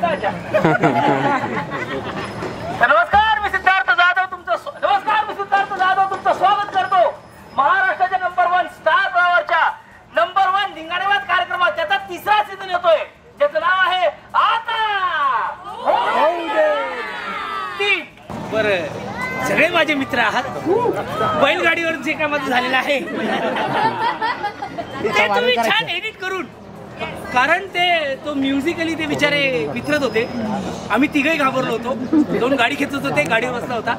का? नमस्कार, मी सिद्धार्थ जाधव तुमचं स्वागत करतो महाराष्ट्राच्या नंबर 1 स्टार प्रवाहाच्या नंबर 1 धिंगाणेबाज कार्यक्रमात. त्याचा 3रा सीझन येतोय, ज्याचं नाव आहे आता. बरं, सगळे माझे मित्र आहात. बैलगाडीवर जे काय माझं झालेलं आहे ते तुम्ही छान एडिट करून, कारण तो म्युझिकली ते बिचारे वितरत होते. आम्ही तिघही घाबरलो होतो. 2 गाडी खेचत होते, गाडीवर बसला होता.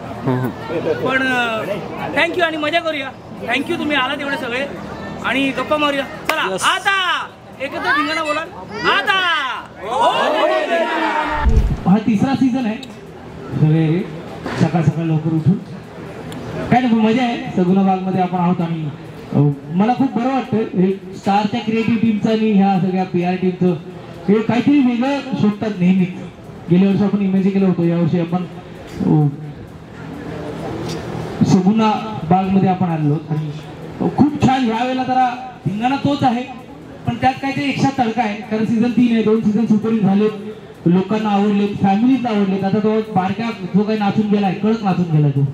पण थँक्यू आणि मजा करूया. थँक्यू, तुम्ही आलात एवढे सगळे आणि गप्पा मारूया. चला आता एकत्र धिंगाणा बोला आता. हा 3रा सीझन आहे. सगळे सकाळ सकाळ लवकर उठून काय नाही, मजा आहे. सगुना बागमध्ये आपण आहोत आणि मला खूप बरं वाटतं. स्टारच्या क्रिएटिव्ह टीमचं आणि ह्या सगळ्या PR टीमचं हे काहीतरी वेगळं शोधतात नेहमीच. गेल्या वर्षी आपण इमॅजिन केलं होतं, यावर्षी आपण सगुना बागमध्ये आपण आलो आणि खूप छान. यावेळेला जरा धिंगाणा तोच आहे, पण त्यात काहीतरी एक्स्ट्रा तडका आहे. कारण सीझन 3 आहे, 2 सीझन सुपरहिट झालेत, लोकांना आवडलेत, फॅमिलीला आवडलेत. आता तो बारक्या जो काही नाचून गेलाय, कडक नाचून गेला तो,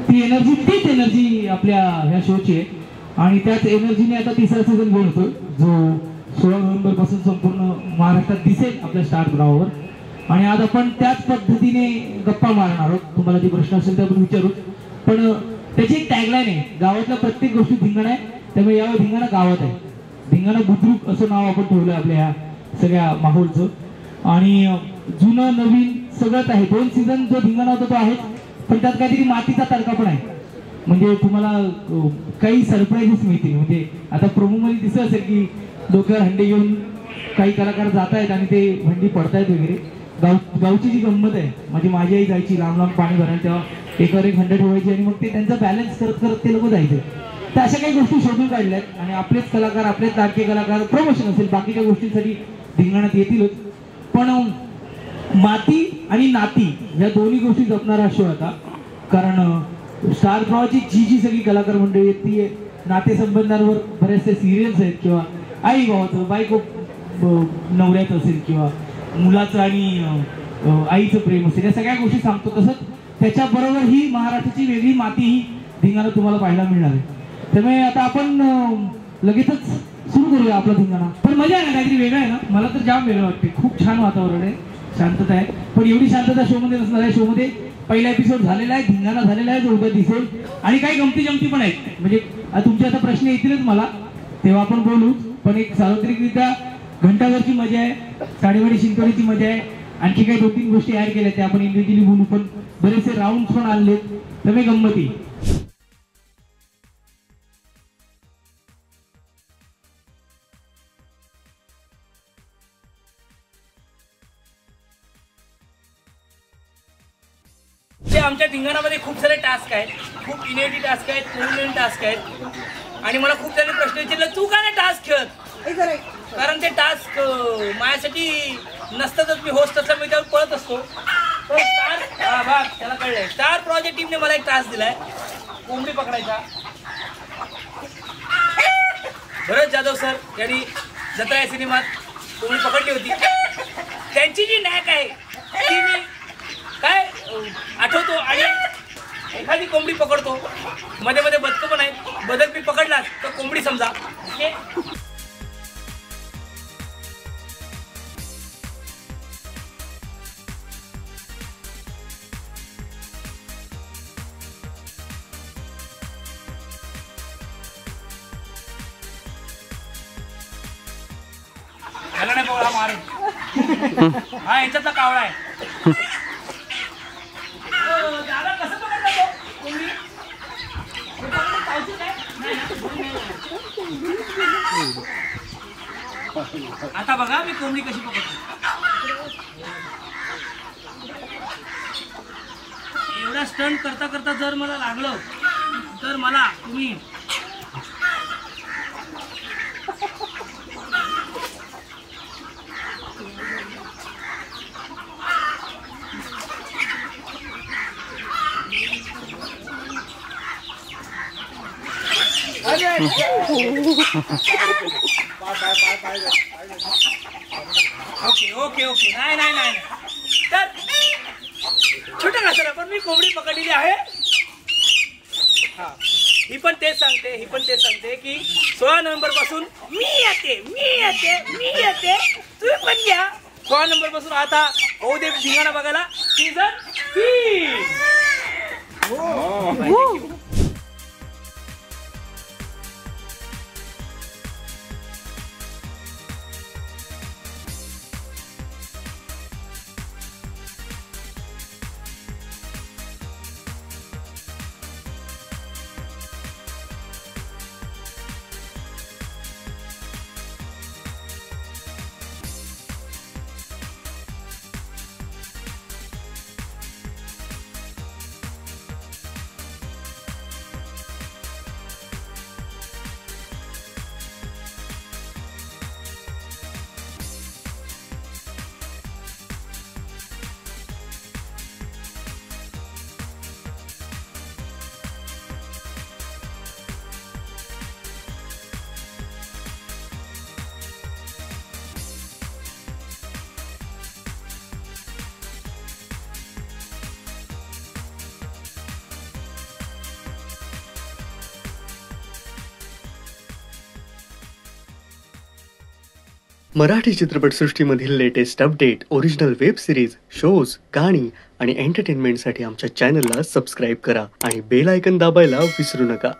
ती एनर्जी, तीच एनर्जी आपल्या ह्या शोची आहे. आणि त्याच एनर्जीने आता 3रा सीझन घेऊन येतो, जो 16 नोव्हेंबर पासून संपूर्ण महाराष्ट्रात दिसेल आपल्या स्टार प्रवाहावर. आणि आज आपण त्याच पद्धतीने गप्पा मारणार आहोत. तुम्हाला जे प्रश्न असेल ते आपण विचारू, पण त्याची एक टॅगलाईन आहे, गावातल्या प्रत्येक गोष्टी धिंगाणा आहे. त्यामुळे यावेळी धिंगाणा गावात आहे. धिंगाणा बुद्रुक असं नाव आपण ठेवलं आपल्या ह्या सगळ्या माहोलचं. आणि जुनं नवीन सगळंच आहे. 2 सीझन जो धिंगाणा होता तो आहे, पण त्यात काहीतरी मातीचा तडका पण आहे. म्हणजे तुम्हाला काही सरप्राईजेस मिळतील. म्हणजे आता प्रोमोमध्ये दिसत असेल की डोक्यावर हंडे घेऊन काही कलाकार जात आहेत आणि ते हंडी पडतायत वगैरे. गावची जी गंमत आहे, म्हणजे माझी आई जायची लांब लांब पाणी भरायला, तेव्हा एकावर एक हंडे ठेवायची आणि मग ते त्यांचा बॅलन्स करत करत ते लोक जायचे. तर अशा काही गोष्टी शोधून काढल्यात आणि आपलेच कलाकार, आपलेच लाडके कलाकार, प्रमोशन असेल, बाकीच्या गोष्टींसाठी धिंगाणात येतीलच. पण माती आणि नाती या दोन्ही गोष्टी जपणारा शो आता. कारण स्टार प्रवाहाची जी सगळी कलाकार मंडळी आहेत ती नातेसंबंधांवर बरेचसे सिरियल्स आहेत, किंवा आई भावाचं, बायको नवऱ्याचं असेल, किंवा मुलाचं आणि आईचं प्रेम असेल, या सगळ्या गोष्टी सांगतो. तसंच त्याच्याबरोबर ही महाराष्ट्राची वेगळी माती ही धिंगाणा तुम्हाला पाहायला मिळणार आहे. त्यामुळे आता आपण लगेचच सुरू करूया आपला धिंगाणा. पण मजा आहे ना, काहीतरी वेगळं आहे ना. मला तर जाम वेगळं वाटते. खूप छान वातावरण आहे, शांतता आहे. पण एवढी शांतता शोमध्ये नसणार आहे. शोमध्ये पहिला एपिसोड झालेला आहे, धिंगाणा झालेला आहे, जो उद्या दिसेल. आणि काही गमती जमती पण आहेत. म्हणजे तुमचे आता प्रश्न येतीलच मला, तेव्हा आपण बोलू. पण एक सार्वत्रिकरित्या घंटाघरची मजा आहे, साडेवाडी शिंतोडीची मजा आहे. आणखी काही 2-3 गोष्टी ऍड केल्या, त्या आपण इंडिव्हिज्युअली बोलू. पण बरेचसे राऊंड पण आणलेत, त्यामुळे गंमती. आमच्या धिंगाणामध्ये खूप सारे टास्क आहेत, खूप इनोव्हेटिव्ह टास्क आहेत, नवीन टास्क आहेत. आणि मला खूप सारे प्रश्न विचारले, तू का नाही टास्क खेळत? कारण ते टास्क माझ्यासाठी नसतातच. मी होस्ट असला मी त्यावर पळत असतो. तर त्याला कळलंय. स्टार प्रॉजेक्ट टीमने मला एक टास्क दिलाय, कोंबडी पकडायचा. भरत जाधव सर यांनी जत्रा या सिनेमात कोंबडी पकडली होती. त्यांची जी नॅक आहे ती मी काय आठवतो आणि एखादी कोंबडी पकडतो. मध्ये मध्ये बदकं पण आहेत. बदक मी पकडलाच तर कोंबडी समजा. झाला नाही बघा मारे. हा याच्यातला कावळा आहे. आता बघा मी कोंबडी कशी पकडतो. एवढा स्टंट करता करता जर मला लागलं तर मला तुम्ही ओके ओके ओके नाही नाही नाही तर छोट्या घासरा पण मी कोंबडी पकडलेली आहे. हा ही पण तेच सांगते की 16 नोव्हेंबर पासून मी येते तुम्ही पण घ्या. 16 नोव्हेंबर पासून आता होऊ दे धिंगाणा बघायला सीझन 3. मराठी चित्रपटसृष्टीमधील latest update, original web series, shows, गाणी आणि एंटरटेनमेंटसाठी आमच्या चॅनलला सबस्क्राईब करा आणि बेल आयकॉन दाबायला विसरू नका.